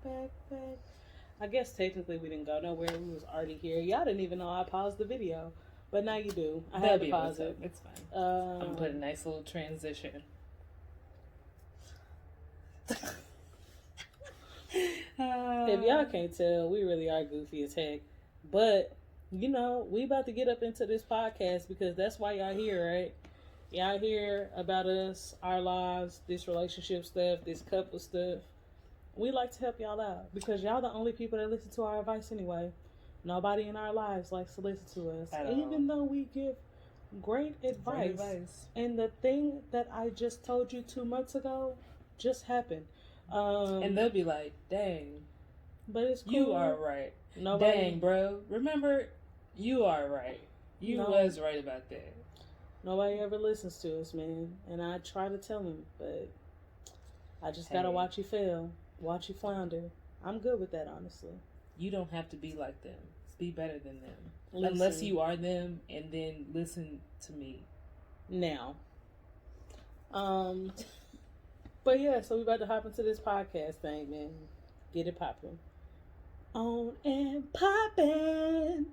back. I guess technically we didn't go nowhere. We was already here. Y'all didn't even know I paused the video, but now you do. I had to pause it. It's fine. I'm gonna put a nice little transition. If y'all can't tell, we really are goofy as heck. But, you know, we about to get up into this podcast because that's why y'all here, right? Y'all hear about us, our lives, this relationship stuff, this couple stuff. We like to help y'all out because y'all the only people that listen to our advice anyway. Nobody in our lives likes to listen to us. Even though we give great advice. And the thing that I just told you 2 months ago just happened. And they'll be like, dang. But it's cool. You are right. Dang, bro. Remember, you are right. You was right about that. Nobody ever listens to us, man. And I try to tell them, but I just gotta watch you fail. Watch you flounder. I'm good with that, honestly. You don't have to be like them. Be better than them. Unless you are them, and then listen to me. Now. But yeah, so we about to hop into this podcast thing, man. Get it poppin'. On and poppin'.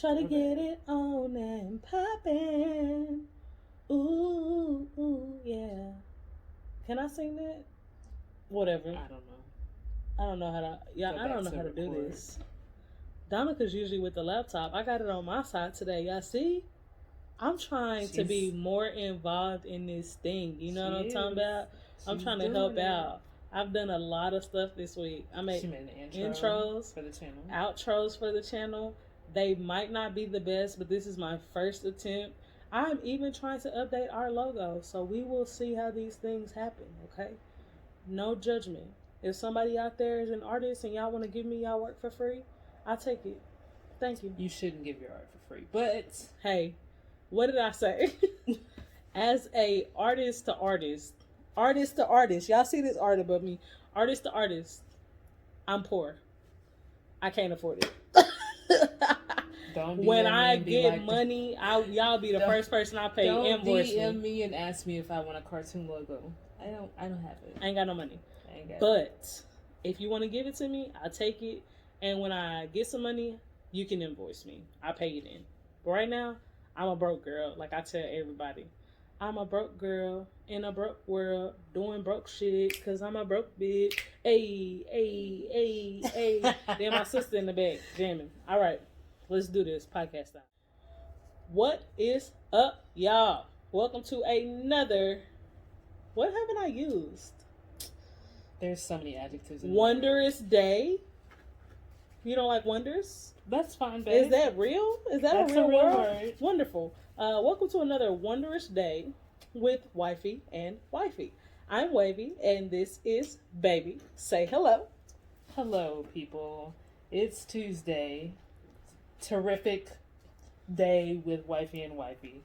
Try to get it on and poppin'. Ooh, yeah. Can I sing that? Whatever. I don't know. I don't know how to. Yeah, I don't know how to do this. Donica's usually with the laptop. I got it on my side today. Y'all see? I'm trying to be more involved in this thing. You know what I'm talking about? I'm trying to help out. I've done a lot of stuff this week. I made intros for the channel, outros for the channel. They might not be the best, but this is my first attempt. I'm even trying to update our logo, so we will see how these things happen, okay? No judgment. If somebody out there is an artist and y'all want to give me y'all work for free, I'll take it. Thank you. You shouldn't give your art for free, but hey, what did I say? As a artist to artist, y'all see this art above me, artist to artist, I'm poor. I can't afford it. When I get money, y'all be the first person I pay. Don't DM me and ask me if I want a cartoon logo. I don't have it. I ain't got no money. But if you want to give it to me, I'll take it. And when I get some money, you can invoice me. I'll pay it in. But right now, I'm a broke girl. Like I tell everybody, I'm a broke girl in a broke world doing broke shit because I'm a broke bitch. Hey. Then my sister in the back jamming. All right, let's do this podcast time. What is up, y'all? Welcome to another. What haven't I used? There's so many adjectives. Wondrous day. You don't like wonders? That's fine, babe. Is that real? Is that a real word? Wonderful. Welcome to another wondrous day with Wifey and Wifey. I'm Wavy, and this is Baby. Say hello. Hello, people. It's Tuesday. Terrific day with Wifey and Wifey.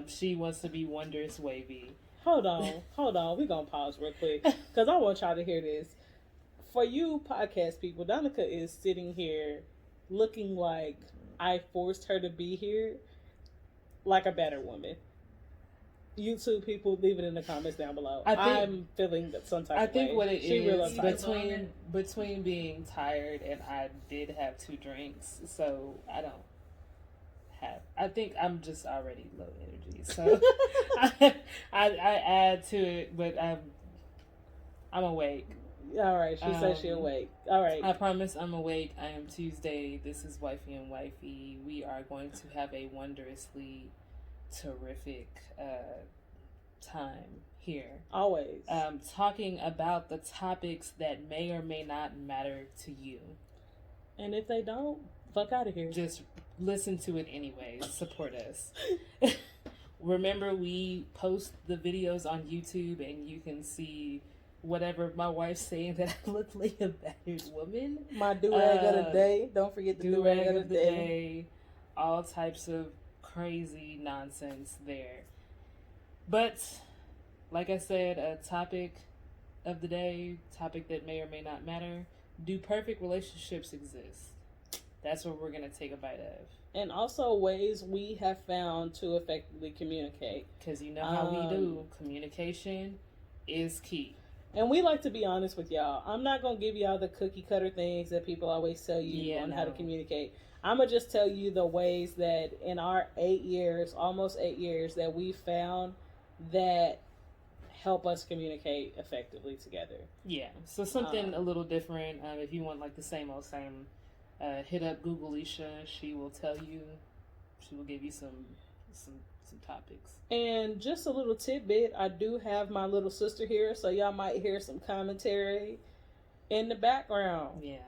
She wants to be wondrous Wavy. Hold on. We're going to pause real quick because I want y'all to hear this. For you podcast people, Donica is sitting here looking like I forced her to be here like a better woman. YouTube people, leave it in the comments down below. I'm feeling that some type of way. I think what it is between being tired and I did have 2 drinks, so I think I'm just already low energy, so I add to it, but I'm awake. All right, she said she awake. All right. I promise I'm awake. I am Tuesday. This is Wifey and Wifey. We are going to have a wondrously terrific time here. Always. Talking about the topics that may or may not matter to you. And if they don't, fuck out of here. Just listen to it anyway. Support us. Remember, we post the videos on YouTube and you can see whatever my wife's saying that I look like a battered woman. My do-rag of the day. Don't forget the do-rag of the day. All types of crazy nonsense there. But, like I said, a topic of the day, topic that may or may not matter. Do perfect relationships exist? That's what we're going to take a bite of. And also ways we have found to effectively communicate. Because you know how we do. Communication is key. And we like to be honest with y'all. I'm not going to give y'all the cookie cutter things that people always tell you on how to communicate. I'm going to just tell you the ways that in our 8 years, almost 8 years, that we found that help us communicate effectively together. Yeah. So something a little different. If you want like the same old same, hit up Google Isha. She will tell you. She will give you some topics. And just a little tidbit, I do have my little sister here, so y'all might hear some commentary in the background. Yeah.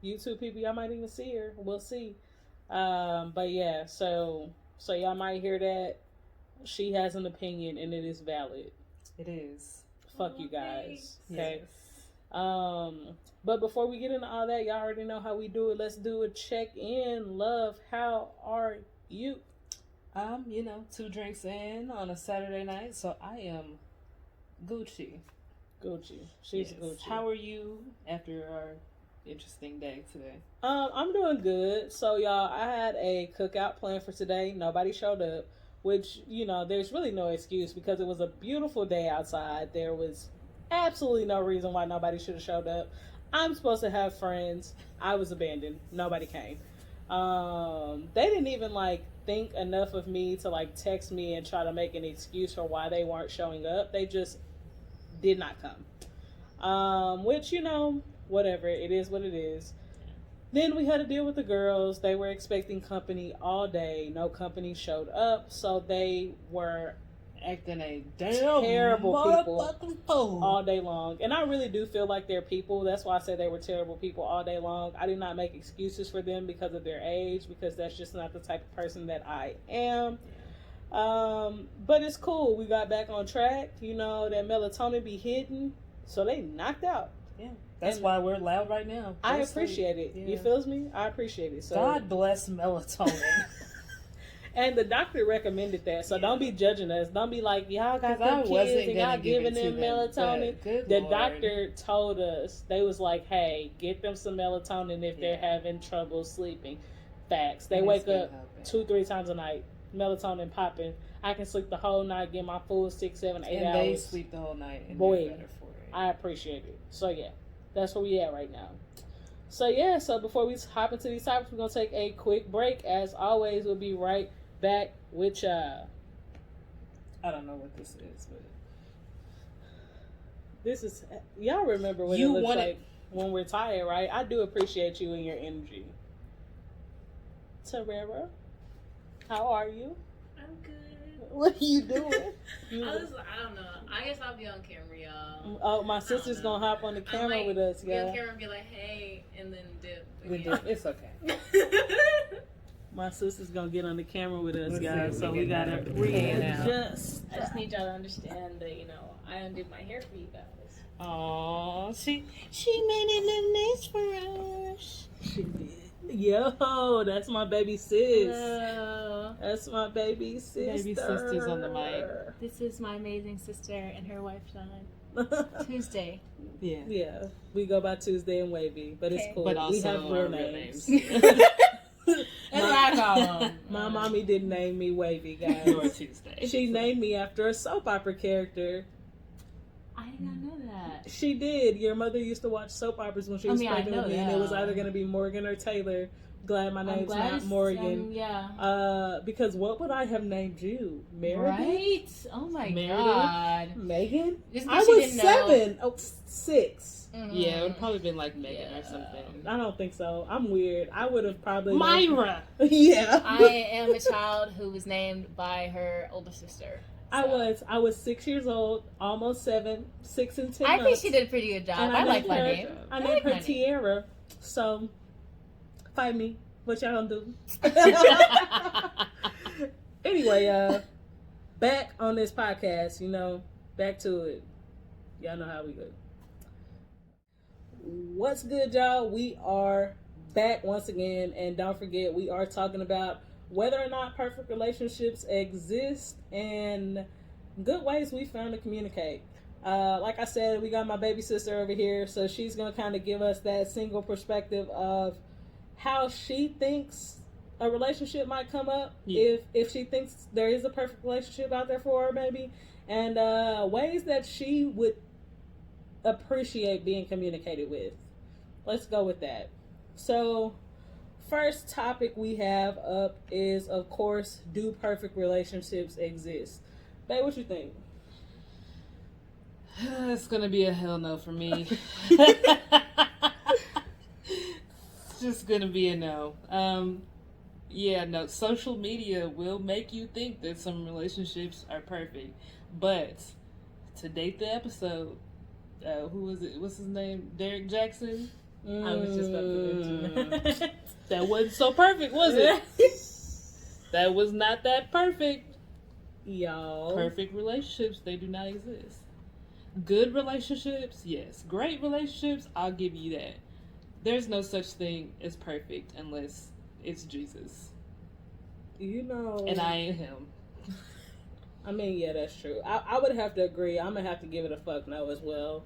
YouTube people, y'all might even see her. We'll see. But yeah, so y'all might hear that. She has an opinion and it is valid. It is. Fuck you guys. Okay. Yes. But before we get into all that, y'all already know how we do it. Let's do a check-in. Love, how are you? 2 drinks in on a Saturday night, so I am Gucci. She's Gucci. How are you after our interesting day today? I'm doing good. So y'all, I had a cookout planned for today. Nobody showed up, which, there's really no excuse because it was a beautiful day outside. There was absolutely no reason why nobody should have showed up. I'm supposed to have friends. I was abandoned. Nobody came. They didn't even think enough of me to text me and try to make an excuse for why they weren't showing up. They just did not come. Which, whatever. It is what it is. Then we had to deal with the girls. They were expecting company all day. No company showed up. So they were acting a terrible people all day long. And I really do feel like they're people. That's why I say they were terrible people all day long. I do not make excuses for them because of their age, because that's just not the type of person that I am. But it's cool. We got back on track. That melatonin be hidden. So they knocked out. Yeah. That's why we're loud right now. I appreciate it. Yeah. You feels me? I appreciate it. So God bless melatonin. And the doctor recommended that, so don't be judging us. Don't be like, y'all got them kids and y'all giving them melatonin. The doctor told us, they was like, hey, get them some melatonin if they're having trouble sleeping. Facts. They wake up 2-3 times a night, melatonin popping. I can sleep the whole night, get my full 6, 7, 8 hours. And they sleep the whole night, and boy, they're better for it. I appreciate it. So yeah, that's where we at right now. So before we hop into these topics, we're going to take a quick break. As always, we'll be right back with y'all. I don't know what this is, but this is, y'all remember what it looks like when we're tired, right? I do appreciate you and your energy. Terrera, how are you? I'm good. What are you doing? I don't know. I guess I'll be on camera, y'all. Oh, my sister's gonna hop on the camera with us, y'all. Be on camera and be like, hey, and then dip. It's okay. My sister's gonna get on the camera with us, guys, so we gotta readjust. I just need y'all to understand that, I undid my hair for you guys. Aww, she made it look nice for us. She did. Yo, that's my baby sis. That's my baby sister. Baby sister's on the mic. This is my amazing sister and her wife, Tuesday. Yeah. We go by Tuesday and Wavy, but it's cool. But also we have real names. My mommy didn't name me Wavy, guys. Or Tuesday. She named me after a soap opera character. I did not know that. She did. Your mother used to watch soap operas when she was pregnant with me, and it was either going to be Morgan or Taylor. Glad my name's not Morgan. Because what would I have named you? Meredith? Right? Oh my God. Megan? I was 7. Oh, 6. Mm-hmm. Yeah, it would probably been like Megan or something. I don't think so. I'm weird. I would have probably Myra. Yeah. I am a child who was named by her older sister. So. I was 6 years old, almost 7, 6 and 10 months. I think she did a pretty good job. I like my name. I named her Tiara. So, fight me. What y'all gonna do? Anyway, back on this podcast, back to it. Y'all know how we go. What's good, y'all? We are back once again, and don't forget, we are talking about whether or not perfect relationships exist and good ways we found to communicate. Like I said, we got my baby sister over here, so she's going to kind of give us that single perspective of how she thinks a relationship might come up, if she thinks there is a perfect relationship out there for her, maybe, and ways that she would appreciate being communicated with. Let's go with that. So, first topic we have up is, of course, do perfect relationships exist? Babe, what you think? It's gonna be a hell no for me. It's just gonna be a no. Yeah, no. Social media will make you think that some relationships are perfect, but to date the episode, who was it? What's his name? Derek Jackson. I was just about to mention That wasn't so perfect, was it? That was not that perfect. Y'all. Perfect relationships, they do not exist. Good relationships, yes. Great relationships, I'll give you that. There's no such thing as perfect unless it's Jesus. You know. And I ain't him. I mean, yeah, that's true. I would have to agree. I'm going to have to give it a fuck no as well.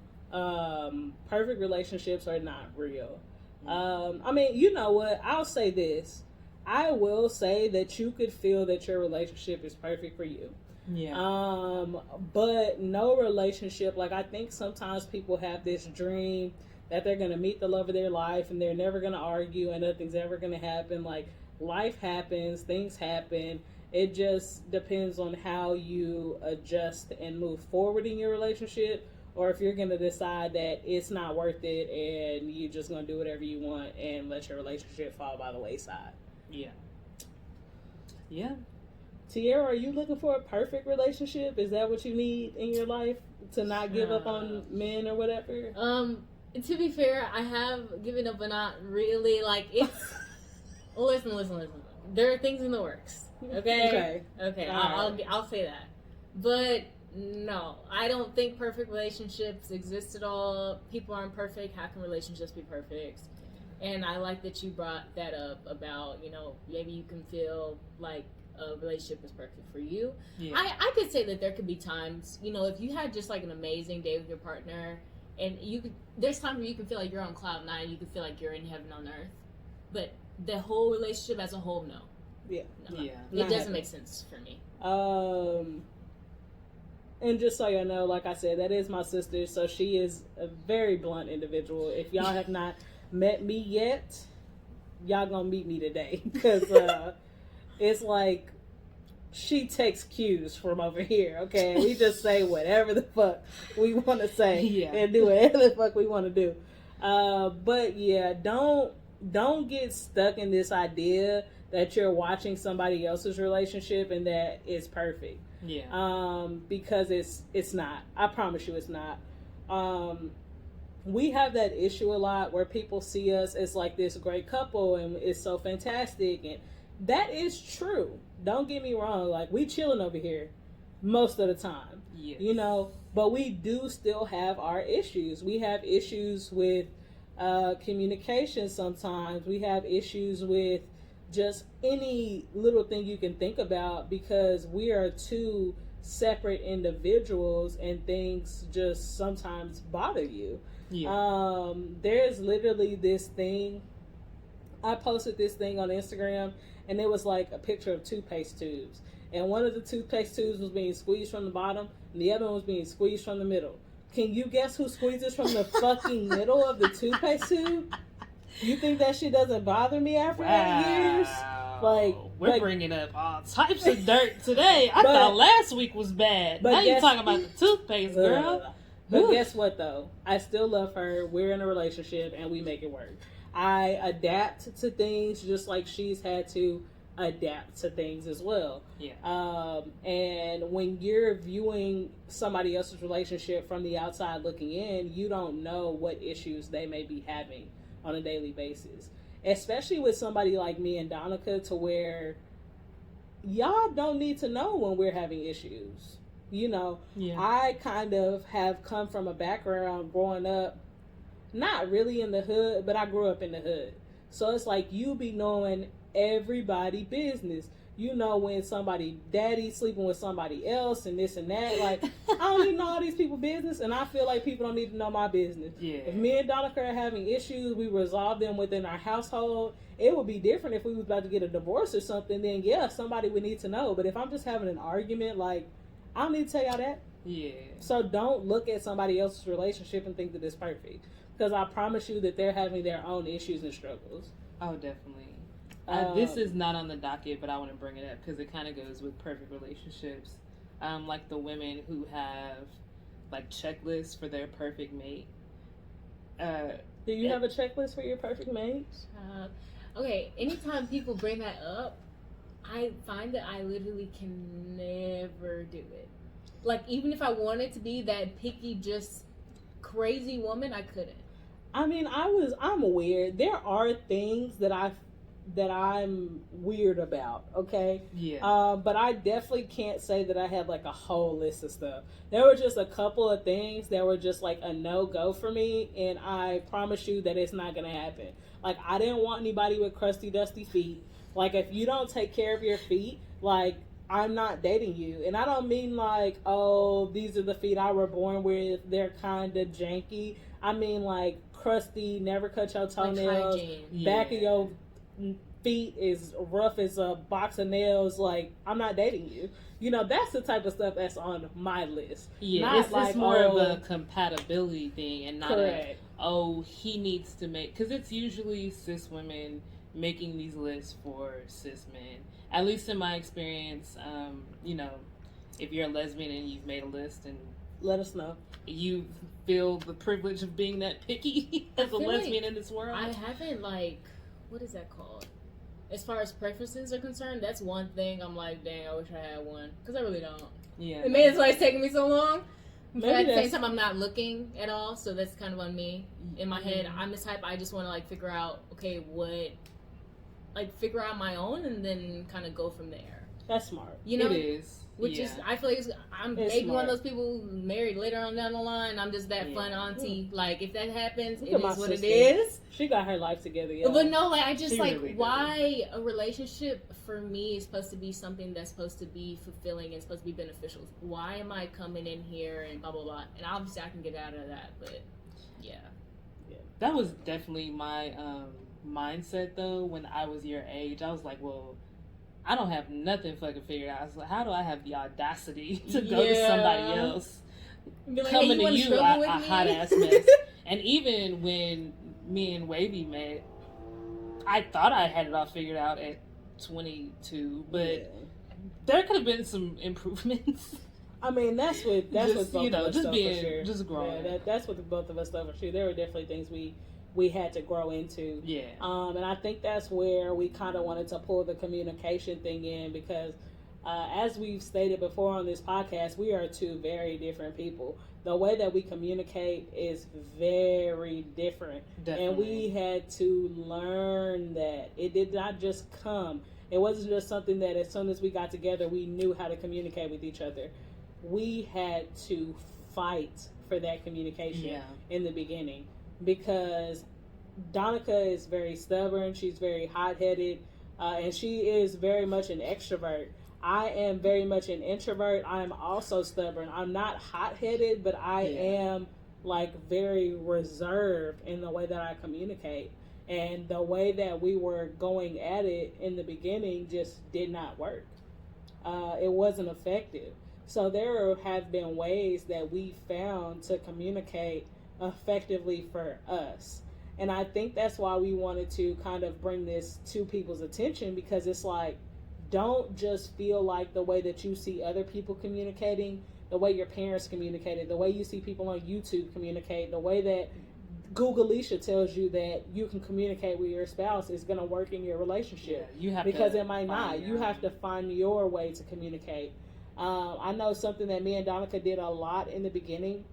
Perfect relationships are not real. I mean, you know what? I'll say this. I will say that you could feel that your relationship is perfect for you. Yeah. But no relationship, like I think sometimes people have this dream that they're going to meet the love of their life and they're never going to argue and nothing's ever going to happen. Like, life happens, things happen. It just depends on how you adjust and move forward in your relationship, or if you're going to decide that it's not worth it and you're just going to do whatever you want and let your relationship fall by the wayside. Yeah. Yeah. Tierra, are you looking for a perfect relationship? Is that what you need in your life to not give up on men or whatever? To be fair, I have given up, but not really. Like, it's... listen. There are things in the works. Okay. I'll say that. But no, I don't think perfect relationships exist at all. People aren't perfect. How can relationships be perfect? And I like that you brought that up about, maybe you can feel like a relationship is perfect for you. Yeah. I could say that there could be times, if you had just like an amazing day with your partner, and there's times where you can feel like you're on cloud nine, you can feel like you're in heaven on earth, but the whole relationship as a whole, no. Yeah. No. Yeah. It doesn't make sense for me. And just so you know, like I said, that is my sister, so she is a very blunt individual. If y'all have not met me yet, y'all gonna meet me today, because it's like she takes cues from over here. Okay, we just say whatever the fuck we want to say and do whatever the fuck we want to do. But yeah, don't get stuck in this idea that you're watching somebody else's relationship and that it's perfect. Yeah. Because it's not. I promise you, it's not. We have that issue a lot where people see us as like this great couple and it's so fantastic, and that is true. Don't get me wrong. Like, we chilling over here most of the time, yes. But we do still have our issues. We have issues with communication sometimes. We have issues with just any little thing you can think about, because we are two separate individuals and things just sometimes bother you. Yeah. There's literally this thing. I posted this thing on Instagram, and it was like a picture of toothpaste tubes. And one of the toothpaste tubes was being squeezed from the bottom, and the other one was being squeezed from the middle. Can you guess who squeezes from the fucking middle of the toothpaste tube? You think that shit doesn't bother me after 8 years? Like, we're bringing up all types of dirt today. I thought last week was bad. Now you're talking about the toothpaste, girl. But guess what, though? I still love her. We're in a relationship, and we make it work. I adapt to things just like she's had to adapt to things as well. Yeah. And when you're viewing somebody else's relationship from the outside looking in, you don't know what issues they may be having on a daily basis. Especially with somebody like me and Donica, to where y'all don't need to know when we're having issues. I kind of have come from a background growing up, not really in the hood, but I grew up in the hood. So it's like you be knowing everybody business. You know when somebody daddy sleeping with somebody else and this and that. Like, I don't even know all these people business, and I feel like people don't need to know my business. Yeah. If me and Donica are having issues, we resolve them within our household. It would be different if we was about to get a divorce or something. Then yeah, somebody would need to know. But if I'm just having an argument, like, I don't need to tell y'all that. Yeah. So don't look at somebody else's relationship and think that it's perfect. Because I promise you that they're having their own issues and struggles. Oh, definitely. This is not on the docket, but I want to bring it up because it kind of goes with perfect relationships. Like the women who have like checklists for their perfect mate. Do you have a checklist for your perfect mate? Okay, anytime people bring that up, I find that I literally can never do it. Like, even if I wanted to be that picky, just crazy woman, I couldn't. I mean, I'm weird. There are things that I'm weird about, okay? Yeah. But I definitely can't say that I had like a whole list of stuff. There were just a couple of things that were just like a no-go for me, and I promise you that it's not gonna happen. Like, I didn't want anybody with crusty, dusty feet. Like, if you don't take care of your feet, like, I'm not dating you. And I don't mean like, oh, these are the feet I were born with, they're kind of janky. I mean like crusty, never cut your toenails, Like back of your feet is rough as a box of nails. Like, I'm not dating you. You know, that's the type of stuff that's on my list. Yeah, it's more of a compatibility thing and not correct. He needs to make, because it's usually cis women making these lists for cis men. At least in my experience, you know, if you're a lesbian and you've made a list and let us know. You feel the privilege of being that picky as a lesbian in this world. I haven't, like, what is that called? As far as preferences are concerned, that's one thing I'm like, dang, I wish I had one. Because I really don't. Yeah. And maybe that's why it's taking me so long. But at the same time, I'm not looking at all, so that's kind of on me. In my head, I'm the type, I just want to, like, figure out, okay, figure out my own and then kind of go from there. That's smart. You know? It is. Which is, I feel like I'm maybe one of those people married later on down the line. I'm just that fun auntie. Like, if that happens, it is what it is. She got her life together, yeah. But no, like, I just, she like, really why did. A relationship for me is supposed to be something that's supposed to be fulfilling and supposed to be beneficial. Why am I coming in here and blah, blah, blah? And obviously I can get out of that, but yeah. That was definitely my mindset, though, when I was your age. I was like, well, I don't have nothing fucking figured out. I was like, how do I have the audacity to go to somebody else? Like, coming hey, to you, a hot ass mess. And even when me and Wavy met, I thought I had it all figured out at 22, but there could have been some improvements. I mean, that's what both of us just for sure. Just growing. Yeah, that's what both of us thought for sure. There were definitely things we had to grow into. Yeah. And I think that's where we kind of wanted to pull the communication thing in because, as we've stated before on this podcast, we are two very different people. The way that we communicate is very different. Definitely. And we had to learn that. It did not just come. It wasn't just something that as soon as we got together, we knew how to communicate with each other. We had to fight for that communication in the beginning. Because Donica is very stubborn, she's very hot-headed, and she is very much an extrovert. I am very much an introvert. I am also stubborn. I'm not hot-headed, but I am like very reserved in the way that I communicate. And the way that we were going at it in the beginning just did not work. It wasn't effective. So there have been ways that we found to communicate effectively for us. And I think that's why we wanted to kind of bring this to people's attention, because it's like, don't just feel like the way that you see other people communicating, the way your parents communicated, the way you see people on YouTube communicate, the way that Googleisha tells you that you can communicate with your spouse is going to work in your relationship. You have because it might not. You have to find your way to communicate. I know something that me and Donica did a lot in the beginning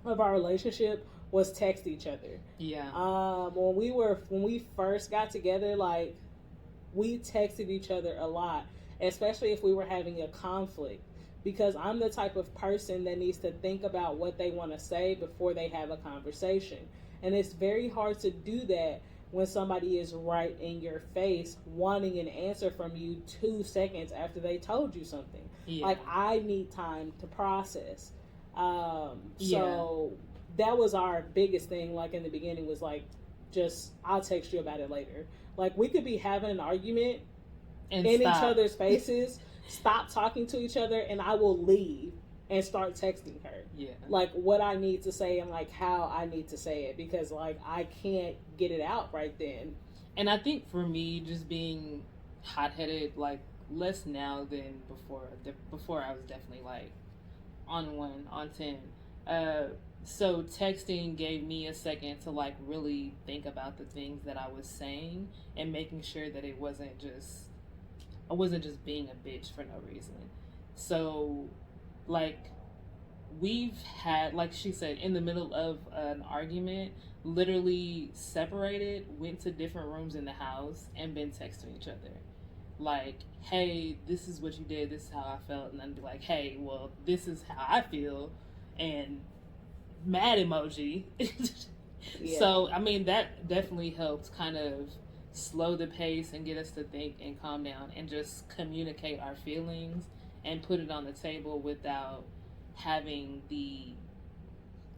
of our relationship was text each other. Yeah. When we first got together, like, we texted each other a lot, especially if we were having a conflict, because I'm the type of person that needs to think about what they want to say before they have a conversation. And it's very hard to do that when somebody is right in your face wanting an answer from you 2 seconds after they told you something. Yeah. Like, I need time to process. So that was our biggest thing, like, in the beginning, was like, just, I'll text you about it later. Like, we could be having an argument and in each other's faces, stop talking to each other, and I will leave. and start texting her. Yeah. Like what I need to say and like how I need to say it, because like I can't get it out right then. And I think for me, just being hot-headed, like less now than before. Before I was definitely like on 1, on 10. So texting gave me a second to like really think about the things that I was saying and making sure that I wasn't just being a bitch for no reason. So like we've had, like she said, in the middle of an argument, literally separated, went to different rooms in the house and been texting each other. Like, hey, this is what you did, this is how I felt, and then be like, hey, well, this is how I feel, and mad emoji. Yeah. So, I mean, that definitely helped kind of slow the pace and get us to think and calm down and just communicate our feelings and put it on the table without having the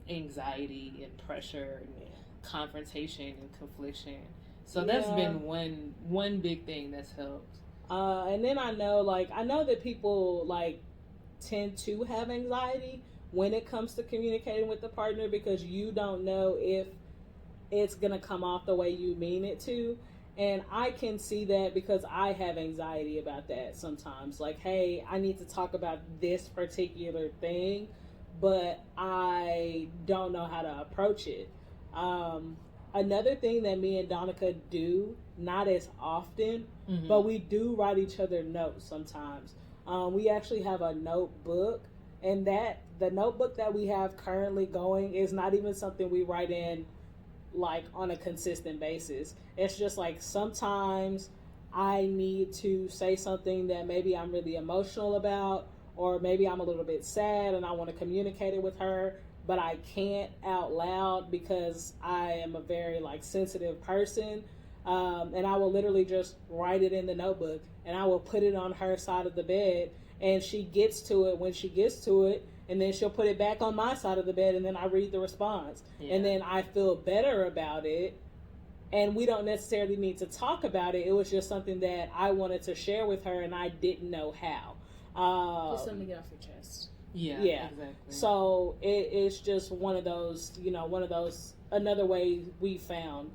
anxiety and pressure and confrontation and confliction. So that's been one big thing that's helped. And then I know that people like tend to have anxiety when it comes to communicating with the partner, because you don't know if it's gonna come off the way you mean it to. And I can see that because I have anxiety about that sometimes. Like, hey, I need to talk about this particular thing, but I don't know how to approach it. Another thing that me and Donica do, not as often, but we do write each other notes sometimes. We actually have a notebook, and the notebook that we have currently going is not even something we write in like on a consistent basis. It's just like sometimes I need to say something that maybe I'm really emotional about, or maybe I'm a little bit sad and I want to communicate it with her, but I can't out loud because I am a very like sensitive person. And I will literally just write it in the notebook and I will put it on her side of the bed, and she gets to it when she gets to it, and then she'll put it back on my side of the bed, and then I read the response. Yeah. And then I feel better about it, and we don't necessarily need to talk about it. It was just something that I wanted to share with her, and I didn't know how. Just something to get off your chest. Yeah, exactly. So it's just one of those, another way we found.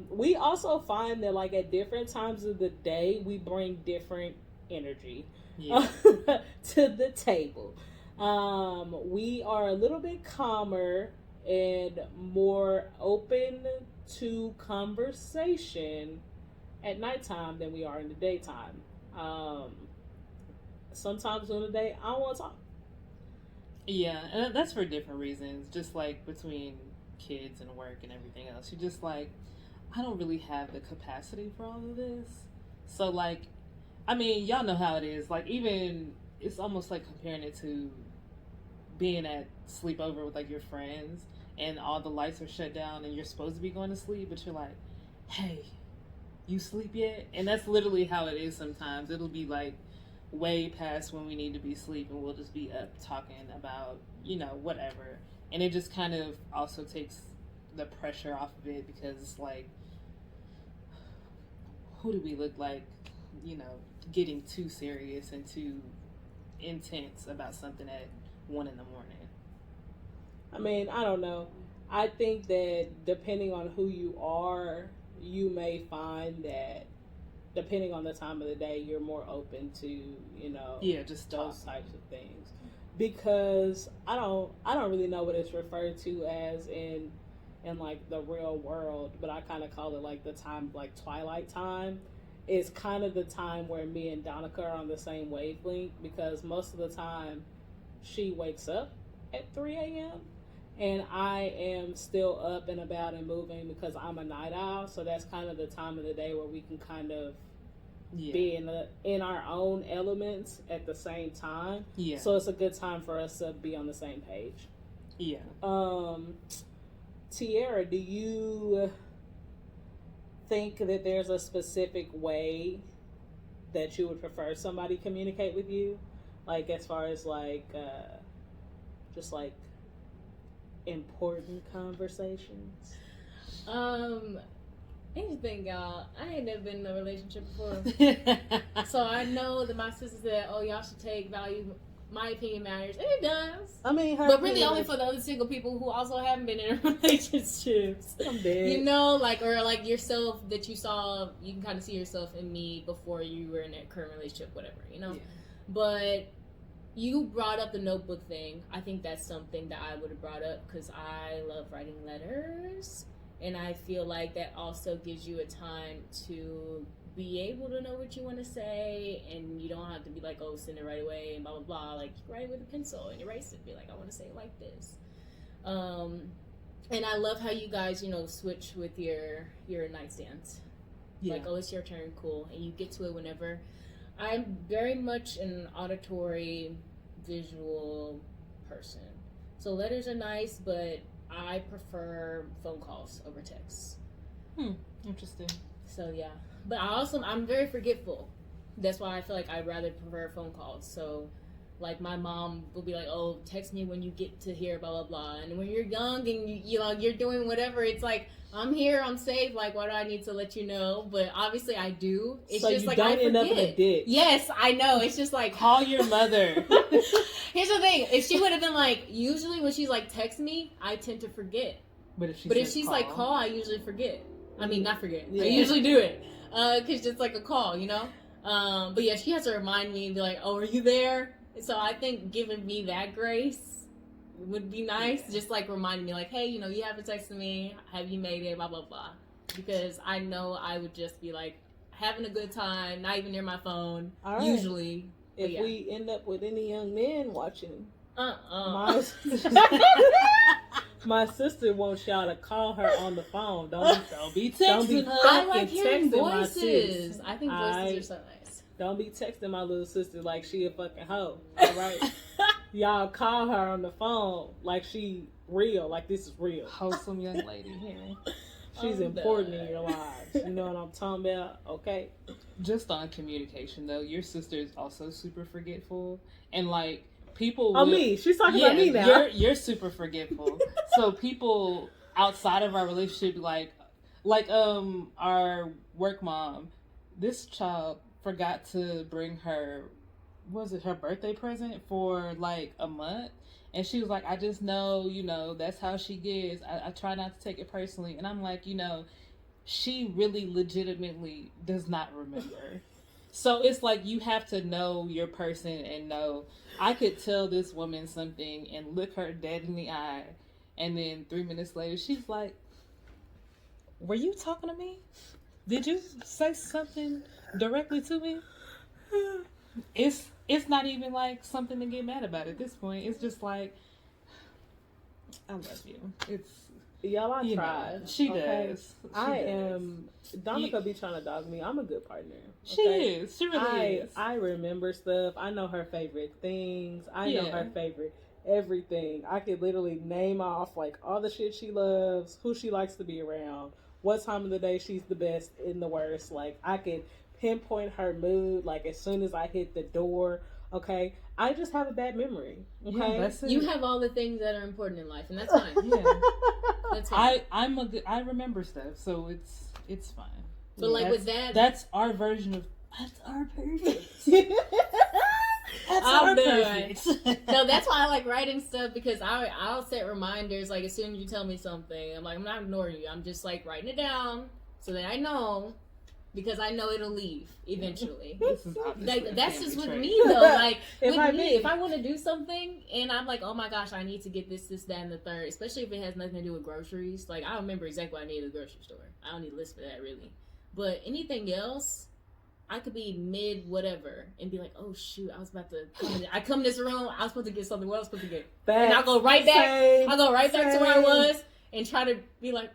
We also find that like at different times of the day, we bring different energy to the table. We are a little bit calmer and more open to conversation at nighttime than we are in the daytime. Sometimes during the day, I don't want to talk. Yeah, and that's for different reasons. Just like between kids and work and everything else, you're just like, I don't really have the capacity for all of this. So like, I mean, y'all know how it is. Like, even it's almost like comparing it to being at sleepover with like your friends and all the lights are shut down and you're supposed to be going to sleep, but you're like, hey, you sleep yet? And that's literally how it is sometimes. It'll be like way past when we need to be asleep and we'll just be up talking about, whatever. And it just kind of also takes the pressure off of it, because it's like, who do we look like, getting too serious and too intense about something at 1 a.m. I mean, I don't know. I think that depending on who you are, you may find that depending on the time of the day, you're more open to, just those types of things. Because I don't really know what it's referred to as in like the real world, but I kind of call it like the time, like twilight time. It's kind of the time where me and Donica are on the same wavelength, because most of the time she wakes up at 3 a.m. and I am still up and about and moving because I'm a night owl. So that's kind of the time of the day where we can kind of be in our own elements at the same time. Yeah. So it's a good time for us to be on the same page. Yeah. Tiara, do you think that there's a specific way that you would prefer somebody communicate with you? Like, as far as like, just like important conversations? Here's the thing, y'all. I ain't never been in a relationship before. So I know that my sister said, oh, y'all should take value my opinion matters, and it does. I mean, but really only for the other single people who also haven't been in relationships. I'm dead. You know, like, or like yourself that you saw, you can kind of see yourself in me before you were in that current relationship, whatever, you know? Yeah. But you brought up the notebook thing. I think that's something that I would have brought up because I love writing letters. And I feel like that also gives you a time to be able to know what you want to say, and you don't have to be like, oh, send it right away and blah blah blah. Like, you write it with a pencil and erase it. Be like, I want to say it like this. And I love how you guys, you know, switch with your nightstands. Yeah. Like, oh, it's your turn, cool, and you get to it whenever. I'm very much an auditory, visual person. So letters are nice, but I prefer phone calls over texts. Interesting. So yeah, but I'm very forgetful. That's why I feel like I'd rather prefer phone calls. So, like, my mom will be like, "Oh, text me when you get to here, blah blah blah." And when you're young and you know you're doing whatever, it's like, I'm here, I'm safe. Like, why do I need to let you know? But obviously, I do. It's so just you like don't I forget. end up in a ditch. Yes, I know. It's just like, call your mother. Here's the thing: if she would have been like, usually when she's like, text me, I tend to forget. But if she's like, call, I usually forget. I mean, not forget. Yeah. I usually do it because it's like a call, you know. But yeah, she has to remind me and be like, "Oh, are you there?" So I think giving me that grace would be nice. Yeah. Just like reminding me, like, "Hey, you know, you haven't texted me. Have you made it? Blah blah blah." Because I know I would just be like having a good time, not even near my phone. All right. Usually, if we end up with any young men watching, my sister wants y'all to call her on the phone. Don't be texting her. I like hearing voices. I think voices are so nice. Don't be texting my little sister like she a fucking hoe. All right, y'all call her on the phone like she real. Like this is real. Wholesome young lady here. She's important in your lives. You know what I'm talking about? Okay. Just on communication though, your sister is also super forgetful, and like. People me. She's talking about me now. You're super forgetful. So people outside of our relationship, like our work mom, this child forgot to bring her, her birthday present for like a month, and she was like, I just know, you know, that's how she gets. I try not to take it personally, and I'm like, you know, she really legitimately does not remember. So it's like you have to know your person and know, I could tell this woman something and look her dead in the eye, and then 3 minutes later she's like, were you talking to me? Did you say something directly to me? It's not even like something to get mad about at this point. It's just like, I love you. It's y'all, I tried. She does. Dominica be trying to dog me. I'm a good partner. Okay? She is. She really is. I remember stuff. I know her favorite things. I know her favorite everything. I could literally name off like all the shit she loves, who she likes to be around, what time of the day she's the best and the worst. Like, I could pinpoint her mood like as soon as I hit the door. Okay, I just have a bad memory. Okay, yeah, that's it. You have all the things that are important in life, and that's fine. Yeah, that's fine. I remember stuff, so it's fine. But like with that, that's our version of that's our perfect. That's our perfect. No, that's why I like writing stuff, because I'll set reminders like as soon as you tell me something. I'm like, I'm not ignoring you. I'm just like writing it down so that I know. Because I know it'll leave eventually. That's just with me though. Like if I want to do something and I'm like, oh my gosh, I need to get this, that, and the third. Especially if it has nothing to do with groceries. Like, I don't remember exactly what I need at the grocery store. I don't need a list for that really. But anything else, I could be mid whatever and be like, oh shoot, I was about to come in this room. I was supposed to get something. What else supposed to get? And I'll go right back. I'll go right back to where I was. And try to be like,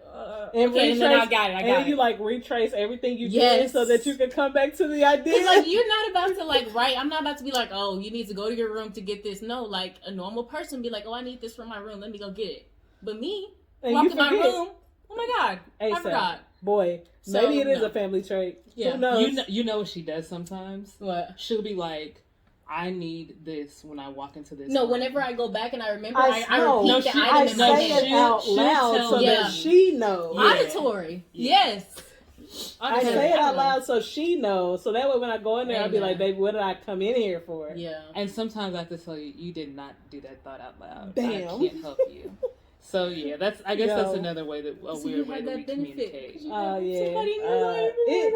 and then I got it. And you like retrace everything you did so that you can come back to the idea. It's like, you're not about to like write. I'm not about to be like, oh, you need to go to your room to get this. No, like a normal person be like, oh, I need this from my room. Let me go get it. But me, walk in my room. Oh my God, I forgot. Boy, so, maybe it is a family trait. Yeah. Who knows? You know what she does sometimes? What? She'll be like, I need this when I walk into this. No, room. Whenever I go back and I remember, I repeat the item in my head. I say it out loud so that she knows. Auditory. Yeah. Yes. I say it out loud so she knows. So that way when I go in there, I'll be like, baby, what did I come in here for? Yeah. And sometimes I have to tell you, you did not do that thought out loud. Damn. I can't help you. So yeah, that's another way that weird way that we communicate. Oh yeah.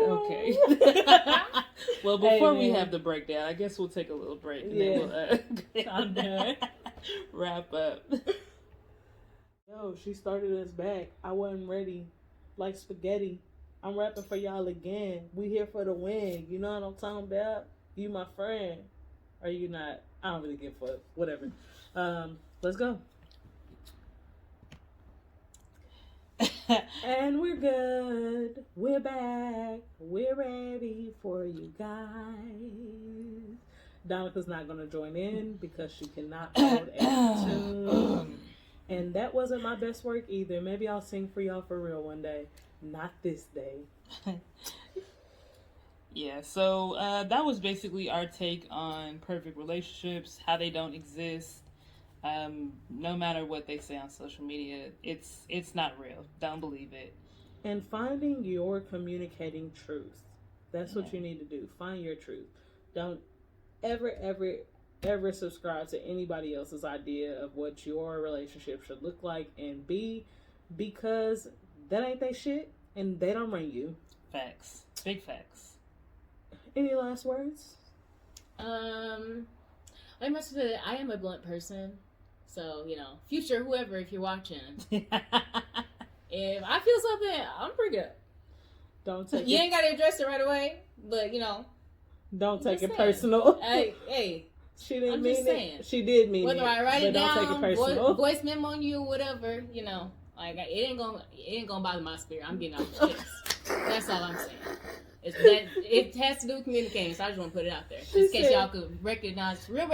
Okay. Well, before we have the breakdown, I guess we'll take a little break and then we'll wrap up. Yo, she started us back. I wasn't ready, like spaghetti. I'm rapping for y'all again. We here for the win. You know what I'm talking about? You my friend, or you not? I don't really give a fuck. Whatever. Let's go. And we're good. We're back. We're ready for you guys. Donica's not going to join in because she cannot hold a tune. And that wasn't my best work either. Maybe I'll sing for y'all for real one day. Not this day. Yeah, so that was basically our take on perfect relationships, how they don't exist. No matter what they say on social media, it's not real. Don't believe it. And finding your communicating truth. That's what you need to do. Find your truth. Don't ever subscribe to anybody else's idea of what your relationship should look like and be, because that ain't they shit and they don't run you. Facts. Big facts. Any last words? I must say I am a blunt person. So, future whoever, if you're watching, if I feel something, I'm bring it up. Don't take you ain't got to address it right away, but don't take it personal. Hey, she didn't mean it. She did mean it. Whether I write it down, don't take it personal. Voice memo on you, whatever, like it ain't gonna bother my spirit. I'm getting off the chest. That's all I'm saying. It has to do with communicating, so I just want to put it out there, just in case y'all could recognize real.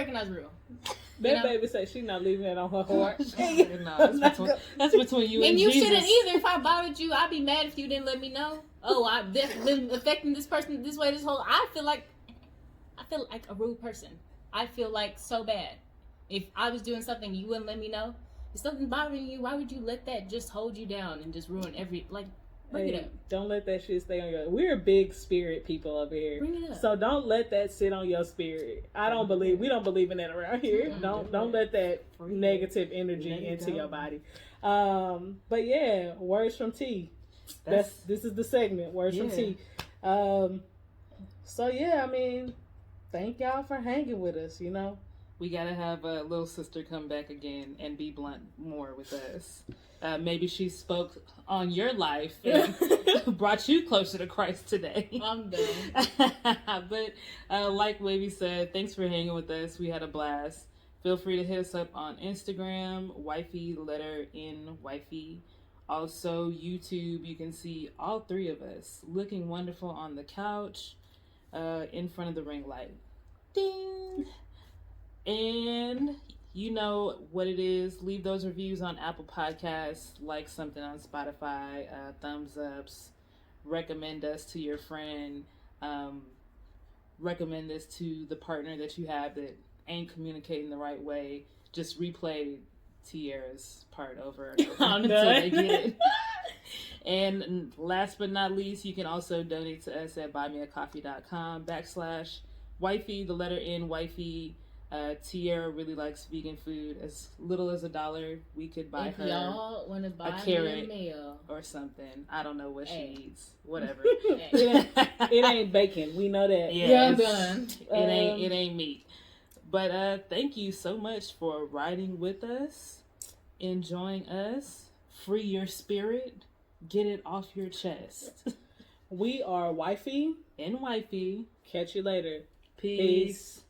That baby said she's not leaving it on her heart. That's between you and you Jesus. shouldn't either. If I bothered you, I'd be mad if you didn't let me know. Oh, I've been affecting this person this way. I feel like a rude person. I feel like so bad. If I was doing something, you wouldn't let me know. If something bothering you, why would you let that just hold you down and just ruin bring it up. Don't let that shit stay on your... We're big spirit people over here. Bring it up. So don't let that sit on your spirit. We don't believe in that around here. Don't let that negative energy into your body. But yeah, words from T. This is the segment, words from T. So yeah, thank y'all for hanging with us, We gotta have a little sister come back again and be blunt more with us. Maybe she spoke on your life and brought you closer to Christ today. I'm done. But like Wavy said, thanks for hanging with us. We had a blast. Feel free to hit us up on Instagram, Wifey, letter N, Wifey. Also, YouTube, you can see all three of us looking wonderful on the couch in front of the ring light. Ding! And you know what it is. Leave those reviews on Apple Podcasts, like something on Spotify, thumbs ups, recommend us to your friend, recommend this to the partner that you have that ain't communicating the right way. Just replay Tiara's part over and over until they get it. And last but not least, you can also donate to us at buymeacoffee.com/Wifey, the letter N, Wifey. Tiara really likes vegan food. As little as $1, we could buy her y'all wanna buy a carrot a meal or something. I don't know what she eats. Whatever. It ain't bacon. We know that. Yeah, I'm done. It ain't meat. But thank you so much for riding with us, enjoying us. Free your spirit. Get it off your chest. We are Wifey and Wifey. Catch you later. Peace.